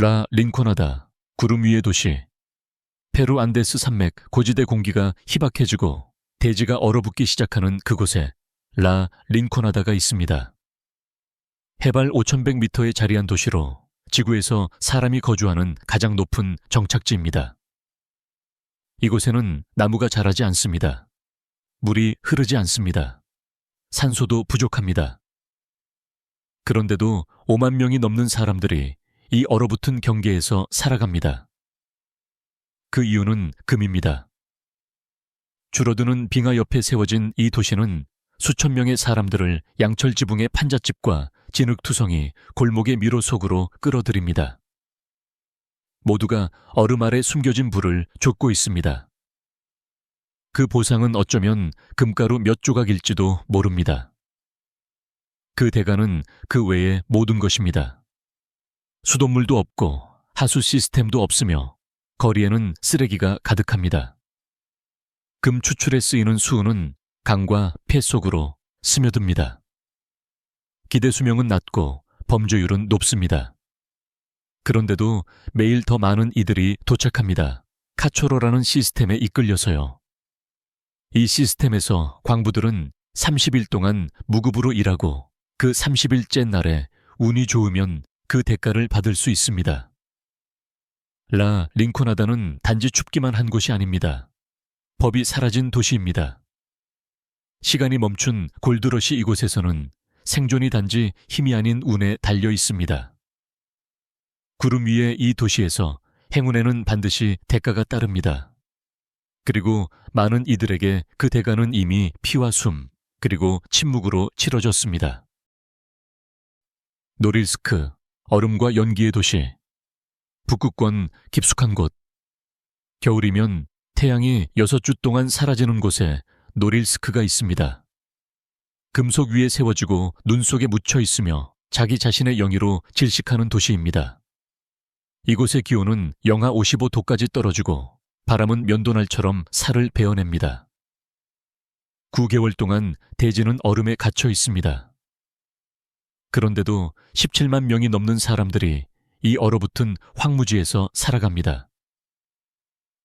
라 린코나다, 구름 위의 도시. 페루 안데스 산맥 고지대 공기가 희박해지고 대지가 얼어붙기 시작하는 그곳에 라 린코나다가 있습니다. 해발 5,100m에 자리한 도시로 지구에서 사람이 거주하는 가장 높은 정착지입니다. 이곳에는 나무가 자라지 않습니다. 물이 흐르지 않습니다. 산소도 부족합니다. 그런데도 5만 명이 넘는 사람들이 이 얼어붙은 경계에서 살아갑니다. 그 이유는 금입니다. 줄어드는 빙하 옆에 세워진 이 도시는 수천 명의 사람들을 양철 지붕의 판잣집과 진흙투성이 골목의 미로 속으로 끌어들입니다. 모두가 얼음 아래 숨겨진 불을 좇고 있습니다. 그 보상은 어쩌면 금가루 몇 조각일지도 모릅니다. 그 대가는 그 외의 모든 것입니다. 수돗물도 없고 하수 시스템도 없으며 거리에는 쓰레기가 가득합니다. 금 추출에 쓰이는 수은은 강과 폐 속으로 스며듭니다. 기대 수명은 낮고 범죄율은 높습니다. 그런데도 매일 더 많은 이들이 도착합니다. 카초로라는 시스템에 이끌려서요. 이 시스템에서 광부들은 30일 동안 무급으로 일하고 그 30일째 날에 운이 좋으면 그 대가를 받을 수 있습니다. 라 린코나다는 단지 춥기만 한 곳이 아닙니다. 법이 사라진 도시입니다. 시간이 멈춘 골드러시 이곳에서는 생존이 단지 힘이 아닌 운에 달려 있습니다. 구름 위의 이 도시에서 행운에는 반드시 대가가 따릅니다. 그리고 많은 이들에게 그 대가는 이미 피와 숨, 그리고 침묵으로 치러졌습니다. 노릴스크, 얼음과 연기의 도시. 북극권 깊숙한 곳. 겨울이면 태양이 6주 동안 사라지는 곳에 노릴스크가 있습니다. 금속 위에 세워지고 눈 속에 묻혀 있으며 자기 자신의 영위로 질식하는 도시입니다. 이곳의 기온은 영하 55도까지 떨어지고 바람은 면도날처럼 살을 베어냅니다. 9개월 동안 대지는 얼음에 갇혀 있습니다. 그런데도 17만 명이 넘는 사람들이 이 얼어붙은 황무지에서 살아갑니다.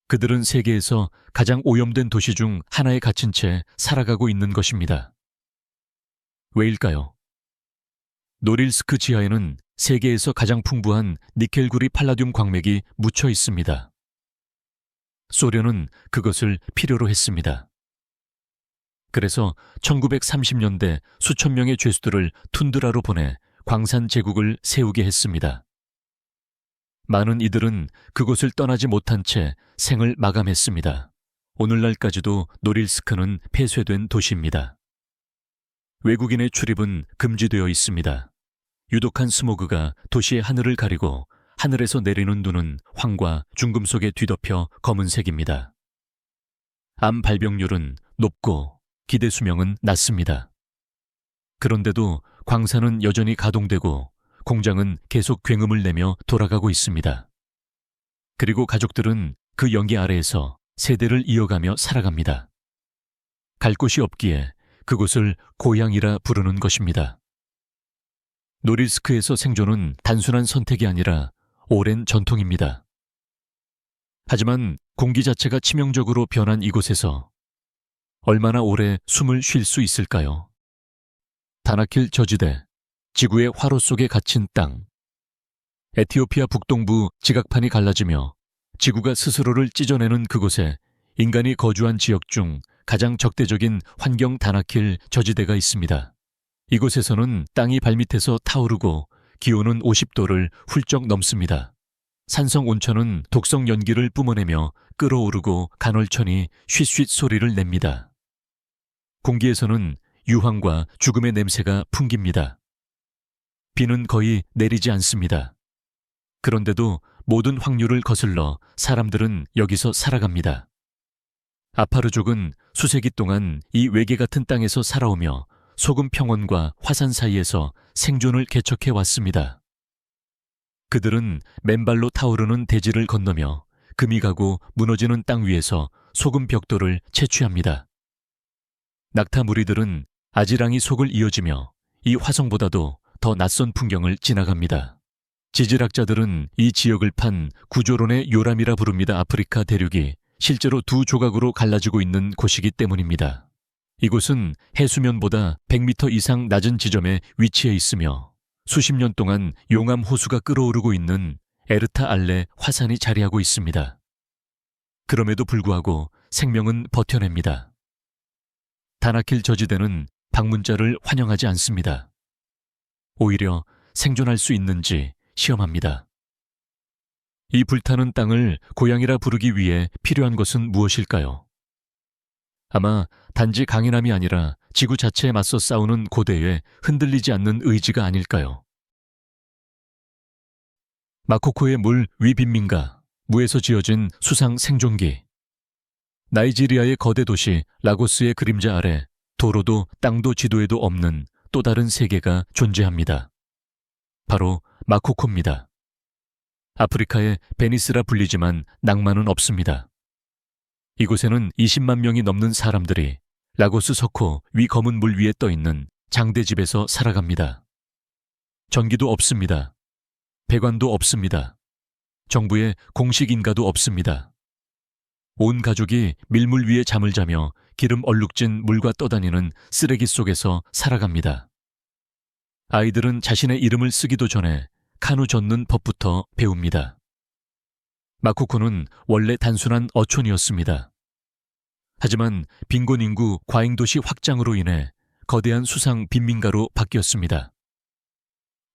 그들은 세계에서 가장 오염된 도시 중 하나에 갇힌 채 살아가고 있는 것입니다. 왜일까요? 노릴스크 지하에는 세계에서 가장 풍부한 니켈구리 팔라듐 광맥이 묻혀 있습니다. 소련은 그것을 필요로 했습니다. 그래서 1930년대 수천 명의 죄수들을 툰드라로 보내 광산 제국을 세우게 했습니다. 많은 이들은 그곳을 떠나지 못한 채 생을 마감했습니다. 오늘날까지도 노릴스크는 폐쇄된 도시입니다. 외국인의 출입은 금지되어 있습니다. 유독한 스모그가 도시의 하늘을 가리고 하늘에서 내리는 눈은 황과 중금속에 뒤덮여 검은색입니다. 암 발병률은 높고 기대 수명은 낮습니다. 그런데도 광산은 여전히 가동되고 공장은 계속 굉음을 내며 돌아가고 있습니다. 그리고 가족들은 그 연기 아래에서 세대를 이어가며 살아갑니다. 갈 곳이 없기에 그곳을 고향이라 부르는 것입니다. 노릴스크에서 생존은 단순한 선택이 아니라 오랜 전통입니다. 하지만 공기 자체가 치명적으로 변한 이곳에서 얼마나 오래 숨을 쉴 수 있을까요? 다나킬 저지대, 지구의 화로 속에 갇힌 땅. 에티오피아 북동부 지각판이 갈라지며 지구가 스스로를 찢어내는 그곳에 인간이 거주한 지역 중 가장 적대적인 환경 다나킬 저지대가 있습니다. 이곳에서는 땅이 발밑에서 타오르고 기온은 50도를 훌쩍 넘습니다. 산성 온천은 독성 연기를 뿜어내며 끓어오르고 간헐천이 쉿쉿 소리를 냅니다. 공기에서는 유황과 죽음의 냄새가 풍깁니다. 비는 거의 내리지 않습니다. 그런데도 모든 확률을 거슬러 사람들은 여기서 살아갑니다. 아파르족은 수세기 동안 이 외계 같은 땅에서 살아오며 소금 평원과 화산 사이에서 생존을 개척해 왔습니다. 그들은 맨발로 타오르는 대지를 건너며 금이 가고 무너지는 땅 위에서 소금 벽돌을 채취합니다. 낙타 무리들은 아지랑이 속을 이어지며 이 화성보다도 더 낯선 풍경을 지나갑니다. 지질학자들은 이 지역을 판 구조론의 요람이라 부릅니다. 아프리카 대륙이 실제로 두 조각으로 갈라지고 있는 곳이기 때문입니다. 이곳은 해수면보다 100m 이상 낮은 지점에 위치해 있으며 수십 년 동안 용암 호수가 끓어오르고 있는 에르타 알레 화산이 자리하고 있습니다. 그럼에도 불구하고 생명은 버텨냅니다. 다나킬 저지대는 방문자를 환영하지 않습니다. 오히려 생존할 수 있는지 시험합니다. 이 불타는 땅을 고향이라 부르기 위해 필요한 것은 무엇일까요? 아마 단지 강인함이 아니라 지구 자체에 맞서 싸우는 고대의 흔들리지 않는 의지가 아닐까요? 마코코의 물 위빈민가, 무에서 지어진 수상 생존기. 나이지리아의 거대 도시 라고스의 그림자 아래 도로도 땅도 지도에도 없는 또 다른 세계가 존재합니다. 바로 마코코입니다. 아프리카의 베니스라 불리지만 낭만은 없습니다. 이곳에는 20만 명이 넘는 사람들이 라고스 석호 위 검은 물 위에 떠있는 장대집에서 살아갑니다. 전기도 없습니다. 배관도 없습니다. 정부의 공식 인가도 없습니다. 온 가족이 밀물 위에 잠을 자며 기름 얼룩진 물과 떠다니는 쓰레기 속에서 살아갑니다. 아이들은 자신의 이름을 쓰기도 전에 카누 젓는 법부터 배웁니다. 마코코는 원래 단순한 어촌이었습니다. 하지만 빈곤 인구 과잉도시 확장으로 인해 거대한 수상 빈민가로 바뀌었습니다.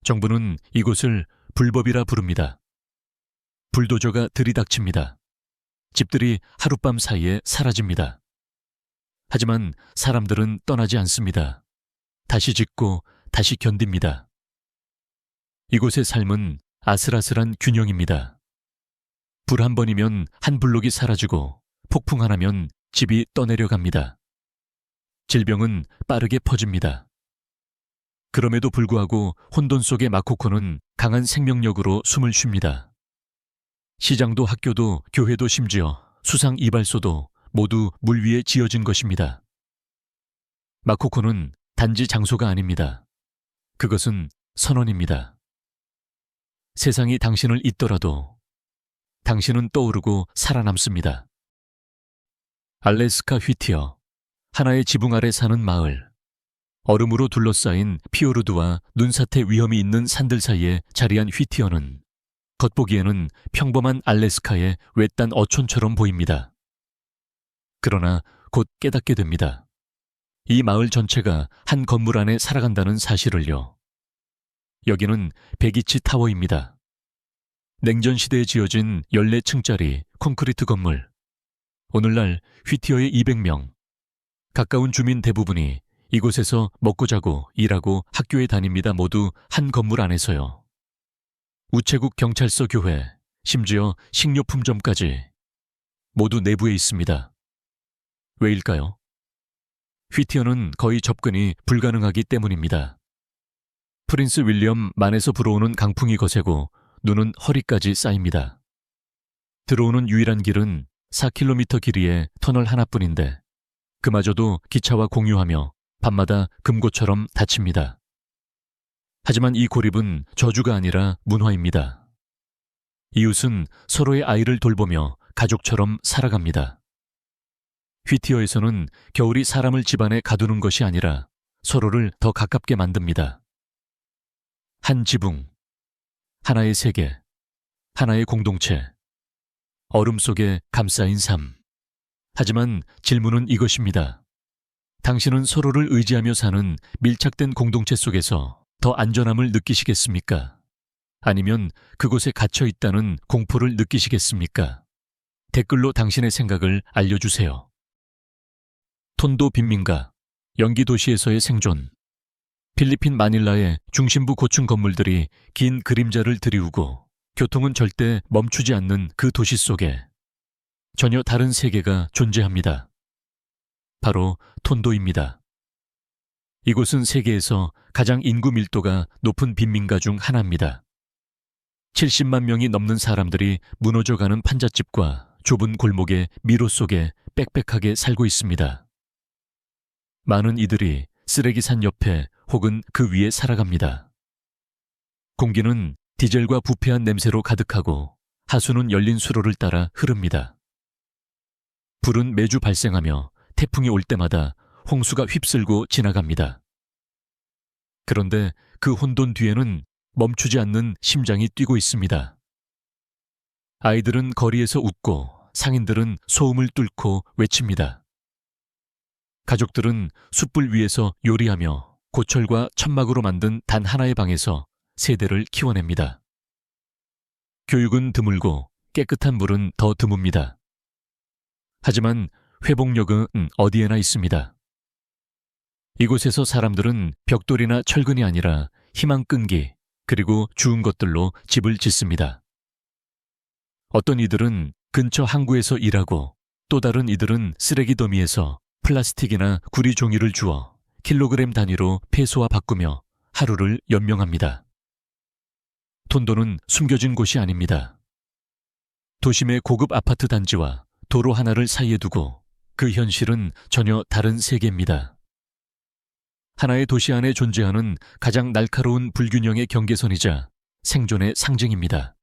정부는 이곳을 불법이라 부릅니다. 불도저가 들이닥칩니다. 집들이 하룻밤 사이에 사라집니다. 하지만 사람들은 떠나지 않습니다. 다시 짓고 다시 견딥니다. 이곳의 삶은 아슬아슬한 균형입니다. 불 한 번이면 한 블록이 사라지고 폭풍 하나면 집이 떠내려갑니다. 질병은 빠르게 퍼집니다. 그럼에도 불구하고 혼돈 속의 마코코는 강한 생명력으로 숨을 쉽니다. 시장도 학교도 교회도 심지어 수상 이발소도 모두 물 위에 지어진 것입니다. 마코코는 단지 장소가 아닙니다. 그것은 선언입니다. 세상이 당신을 잊더라도 당신은 떠오르고 살아남습니다. 알래스카 휘티어, 하나의 지붕 아래 사는 마을. 얼음으로 둘러싸인 피오르드와 눈사태 위험이 있는 산들 사이에 자리한 휘티어는 겉보기에는 평범한 알래스카의 외딴 어촌처럼 보입니다. 그러나 곧 깨닫게 됩니다. 이 마을 전체가 한 건물 안에 살아간다는 사실을요. 여기는 베기치 타워입니다. 냉전시대에 지어진 14층짜리 콘크리트 건물. 오늘날 휘티어의 200명. 가까운 주민 대부분이 이곳에서 먹고 자고 일하고 학교에 다닙니다. 모두 한 건물 안에서요. 우체국 경찰서 교회, 심지어 식료품점까지 모두 내부에 있습니다. 왜일까요? 휘티어는 거의 접근이 불가능하기 때문입니다. 프린스 윌리엄 만에서 불어오는 강풍이 거세고 눈은 허리까지 쌓입니다. 들어오는 유일한 길은 4km 길이의 터널 하나뿐인데 그마저도 기차와 공유하며 밤마다 금고처럼 닫힙니다. 하지만 이 고립은 저주가 아니라 문화입니다. 이웃은 서로의 아이를 돌보며 가족처럼 살아갑니다. 휘티어에서는 겨울이 사람을 집안에 가두는 것이 아니라 서로를 더 가깝게 만듭니다. 한 지붕, 하나의 세계, 하나의 공동체, 얼음 속에 감싸인 삶. 하지만 질문은 이것입니다. 당신은 서로를 의지하며 사는 밀착된 공동체 속에서 더 안전함을 느끼시겠습니까? 아니면 그곳에 갇혀 있다는 공포를 느끼시겠습니까? 댓글로 당신의 생각을 알려주세요. 톤도 빈민가, 연기 도시에서의 생존. 필리핀 마닐라의 중심부 고층 건물들이 긴 그림자를 드리우고 교통은 절대 멈추지 않는 그 도시 속에 전혀 다른 세계가 존재합니다. 바로 톤도입니다. 이곳은 세계에서 가장 인구 밀도가 높은 빈민가 중 하나입니다. 70만 명이 넘는 사람들이 무너져가는 판잣집과 좁은 골목의 미로 속에 빽빽하게 살고 있습니다. 많은 이들이 쓰레기산 옆에 혹은 그 위에 살아갑니다. 공기는 디젤과 부패한 냄새로 가득하고 하수는 열린 수로를 따라 흐릅니다. 불은 매주 발생하며 태풍이 올 때마다 홍수가 휩쓸고 지나갑니다. 그런데 그 혼돈 뒤에는 멈추지 않는 심장이 뛰고 있습니다. 아이들은 거리에서 웃고 상인들은 소음을 뚫고 외칩니다. 가족들은 숯불 위에서 요리하며 고철과 천막으로 만든 단 하나의 방에서 세대를 키워냅니다. 교육은 드물고 깨끗한 물은 더 드뭅니다. 하지만 회복력은 어디에나 있습니다. 이곳에서 사람들은 벽돌이나 철근이 아니라 희망끈기 그리고 주운 것들로 집을 짓습니다. 어떤 이들은 근처 항구에서 일하고 또 다른 이들은 쓰레기 더미에서 플라스틱이나 구리 종이를 주워 킬로그램 단위로 폐소와 바꾸며 하루를 연명합니다. 톤도는 숨겨진 곳이 아닙니다. 도심의 고급 아파트 단지와 도로 하나를 사이에 두고 그 현실은 전혀 다른 세계입니다. 하나의 도시 안에 존재하는 가장 날카로운 불균형의 경계선이자 생존의 상징입니다.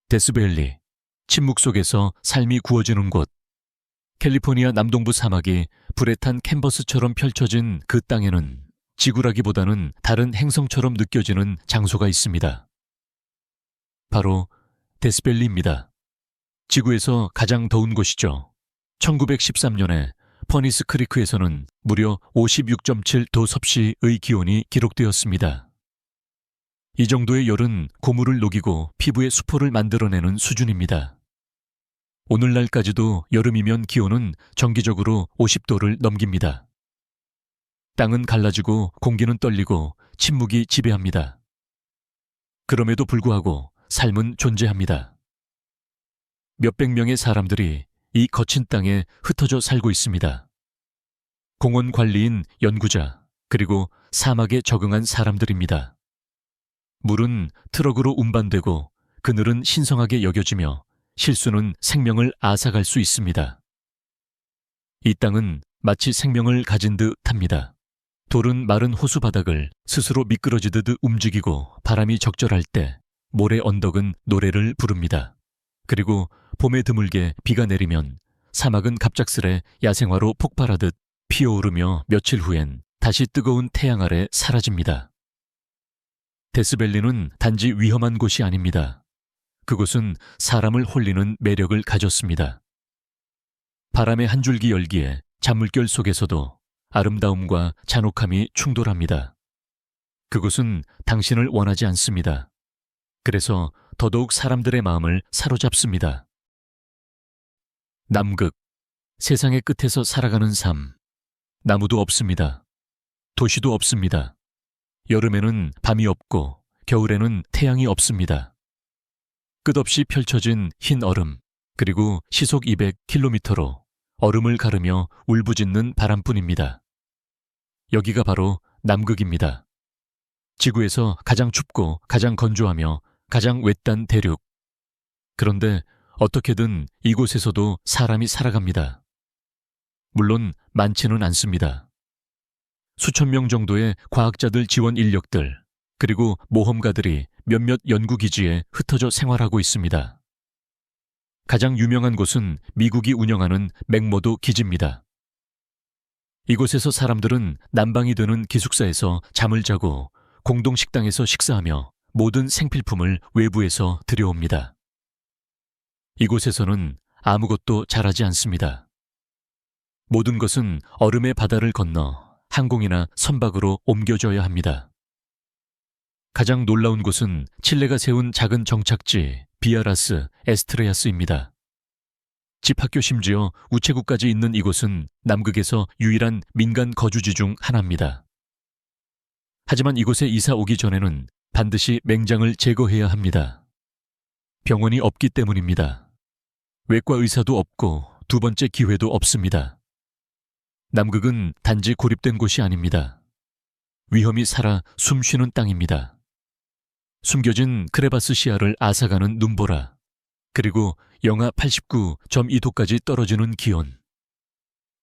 데스밸리, 침묵 속에서 삶이 구워지는 곳. 캘리포니아 남동부 사막이 불에 탄 캔버스처럼 펼쳐진 그 땅에는 지구라기보다는 다른 행성처럼 느껴지는 장소가 있습니다. 바로 데스밸리입니다. 지구에서 가장 더운 곳이죠. 1913년에 퍼니스 크리크에서는 무려 56.7도 섭씨의 기온이 기록되었습니다. 이 정도의 열은 고무를 녹이고 피부에 수포를 만들어내는 수준입니다. 오늘날까지도 여름이면 기온은 정기적으로 50도를 넘깁니다. 땅은 갈라지고 공기는 떨리고 침묵이 지배합니다. 그럼에도 불구하고 삶은 존재합니다. 몇백 명의 사람들이 이 거친 땅에 흩어져 살고 있습니다. 공원 관리인 연구자, 그리고 사막에 적응한 사람들입니다. 물은 트럭으로 운반되고 그늘은 신성하게 여겨지며 실수는 생명을 앗아갈 수 있습니다. 이 땅은 마치 생명을 가진 듯합니다. 돌은 마른 호수 바닥을 스스로 미끄러지듯 움직이고 바람이 적절할 때 모래 언덕은 노래를 부릅니다. 그리고 봄에 드물게 비가 내리면 사막은 갑작스레 야생화로 폭발하듯 피어오르며 며칠 후엔 다시 뜨거운 태양 아래 사라집니다. 데스밸리는 단지 위험한 곳이 아닙니다. 그곳은 사람을 홀리는 매력을 가졌습니다. 바람의 한 줄기 열기에 잔물결 속에서도 아름다움과 잔혹함이 충돌합니다. 그곳은 당신을 원하지 않습니다. 그래서 더더욱 사람들의 마음을 사로잡습니다. 남극, 세상의 끝에서 살아가는 삶. 나무도 없습니다. 도시도 없습니다. 여름에는 밤이 없고 겨울에는 태양이 없습니다. 끝없이 펼쳐진 흰 얼음, 그리고 시속 200km로 얼음을 가르며 울부짖는 바람뿐입니다. 여기가 바로 남극입니다. 지구에서 가장 춥고 가장 건조하며 가장 외딴 대륙. 그런데 어떻게든 이곳에서도 사람이 살아갑니다. 물론 많지는 않습니다. 수천 명 정도의 과학자들 지원 인력들, 그리고 모험가들이 몇몇 연구기지에 흩어져 생활하고 있습니다. 가장 유명한 곳은 미국이 운영하는 맥모도 기지입니다. 이곳에서 사람들은 난방이 되는 기숙사에서 잠을 자고 공동식당에서 식사하며 모든 생필품을 외부에서 들여옵니다. 이곳에서는 아무것도 자라지 않습니다. 모든 것은 얼음의 바다를 건너 항공이나 선박으로 옮겨져야 합니다. 가장 놀라운 곳은 칠레가 세운 작은 정착지 비아라스 에스트레아스입니다. 집학교 심지어 우체국까지 있는 이곳은 남극에서 유일한 민간 거주지 중 하나입니다. 하지만 이곳에 이사 오기 전에는 반드시 맹장을 제거해야 합니다. 병원이 없기 때문입니다. 외과 의사도 없고 두 번째 기회도 없습니다. 남극은 단지 고립된 곳이 아닙니다. 위험이 살아 숨쉬는 땅입니다. 숨겨진 크레바스 시야를 앗아가는 눈보라, 그리고 영하 89.2도까지 떨어지는 기온.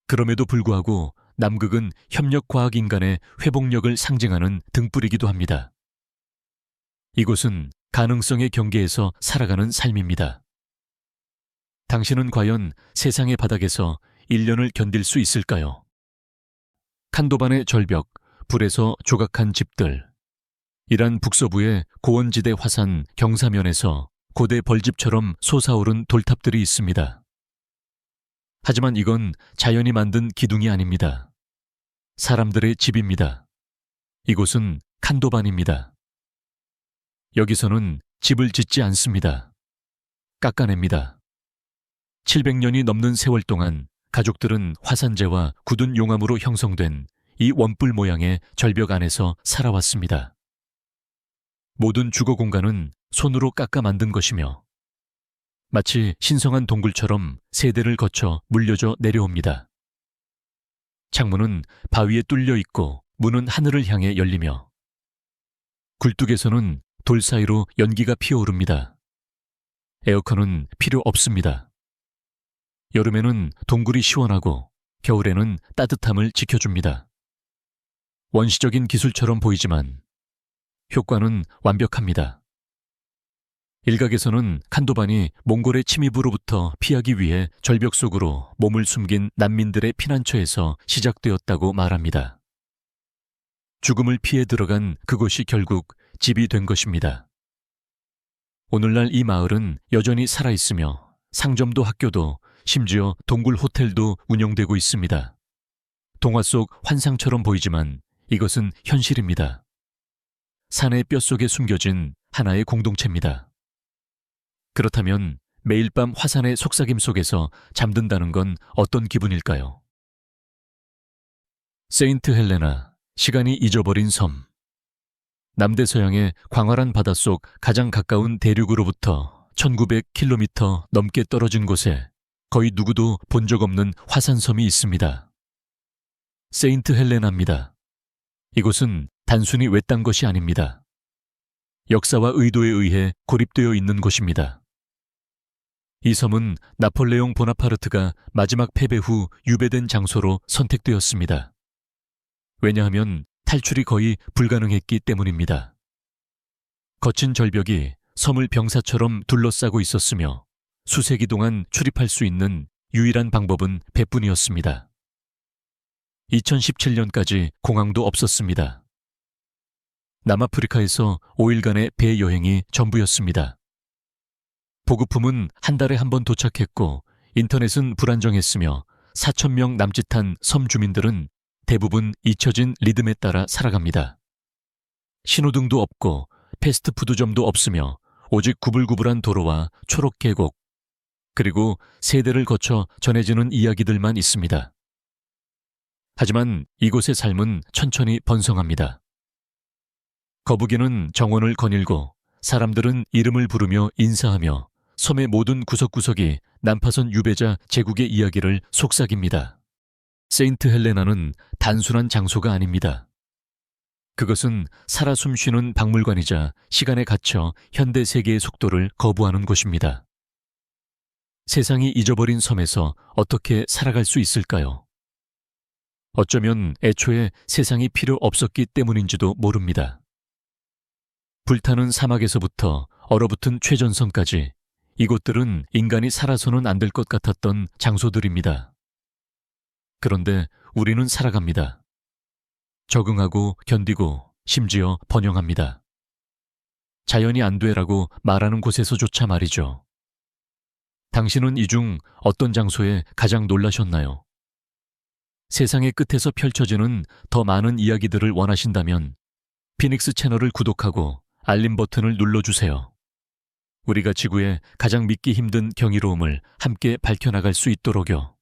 그럼에도 불구하고 남극은 협력과학인간의 회복력을 상징하는 등불이기도 합니다. 이곳은 가능성의 경계에서 살아가는 삶입니다. 당신은 과연 세상의 바닥에서 1년을 견딜 수 있을까요? 칸도반의 절벽, 불에서 조각한 집들. 이란 북서부의 고원지대 화산 경사면에서 고대 벌집처럼 솟아오른 돌탑들이 있습니다. 하지만 이건 자연이 만든 기둥이 아닙니다. 사람들의 집입니다. 이곳은 칸도반입니다. 여기서는 집을 짓지 않습니다. 깎아냅니다. 700년이 넘는 세월 동안 가족들은 화산재와 굳은 용암으로 형성된 이 원뿔 모양의 절벽 안에서 살아왔습니다. 모든 주거 공간은 손으로 깎아 만든 것이며 마치 신성한 동굴처럼 세대를 거쳐 물려져 내려옵니다. 창문은 바위에 뚫려 있고 문은 하늘을 향해 열리며 굴뚝에서는 돌 사이로 연기가 피어오릅니다. 에어컨은 필요 없습니다. 여름에는 동굴이 시원하고 겨울에는 따뜻함을 지켜줍니다. 원시적인 기술처럼 보이지만 효과는 완벽합니다. 일각에서는 칸도반이 몽골의 침입으로부터 피하기 위해 절벽 속으로 몸을 숨긴 난민들의 피난처에서 시작되었다고 말합니다. 죽음을 피해 들어간 그곳이 결국 집이 된 것입니다. 오늘날 이 마을은 여전히 살아있으며 상점도 학교도 심지어 동굴 호텔도 운영되고 있습니다. 동화 속 환상처럼 보이지만 이것은 현실입니다. 산의 뼛속에 숨겨진 하나의 공동체입니다. 그렇다면 매일 밤 화산의 속삭임 속에서 잠든다는 건 어떤 기분일까요? 세인트 헬레나, 시간이 잊어버린 섬. 남대서양의 광활한 바닷속 가장 가까운 대륙으로부터 1900km 넘게 떨어진 곳에 거의 누구도 본 적 없는 화산섬이 있습니다. 세인트 헬레나입니다. 이곳은 단순히 외딴 것이 아닙니다. 역사와 의도에 의해 고립되어 있는 곳입니다. 이 섬은 나폴레옹 보나파르트가 마지막 패배 후 유배된 장소로 선택되었습니다. 왜냐하면 탈출이 거의 불가능했기 때문입니다. 거친 절벽이 섬을 병사처럼 둘러싸고 있었으며 수세기 동안 출입할 수 있는 유일한 방법은 배뿐이었습니다. 2017년까지 공항도 없었습니다. 남아프리카에서 5일간의 배 여행이 전부였습니다. 보급품은 한 달에 한 번 도착했고 인터넷은 불안정했으며 4,000명 남짓한 섬 주민들은 대부분 잊혀진 리듬에 따라 살아갑니다. 신호등도 없고 패스트푸드점도 없으며 오직 구불구불한 도로와 초록 계곡, 그리고 세대를 거쳐 전해지는 이야기들만 있습니다. 하지만 이곳의 삶은 천천히 번성합니다. 거북이는 정원을 거닐고 사람들은 이름을 부르며 인사하며 섬의 모든 구석구석이 난파선 유배자 제국의 이야기를 속삭입니다. 세인트 헬레나는 단순한 장소가 아닙니다. 그것은 살아 숨쉬는 박물관이자 시간에 갇혀 현대 세계의 속도를 거부하는 곳입니다. 세상이 잊어버린 섬에서 어떻게 살아갈 수 있을까요? 어쩌면 애초에 세상이 필요 없었기 때문인지도 모릅니다. 불타는 사막에서부터 얼어붙은 최전선까지 이곳들은 인간이 살아서는 안 될 것 같았던 장소들입니다. 그런데 우리는 살아갑니다. 적응하고 견디고 심지어 번영합니다. 자연이 안 돼라고 말하는 곳에서조차 말이죠. 당신은 이 중 어떤 장소에 가장 놀라셨나요? 세상의 끝에서 펼쳐지는 더 많은 이야기들을 원하신다면 피닉스 채널을 구독하고 알림 버튼을 눌러주세요. 우리가 지구의 가장 믿기 힘든 경이로움을 함께 밝혀나갈 수 있도록요.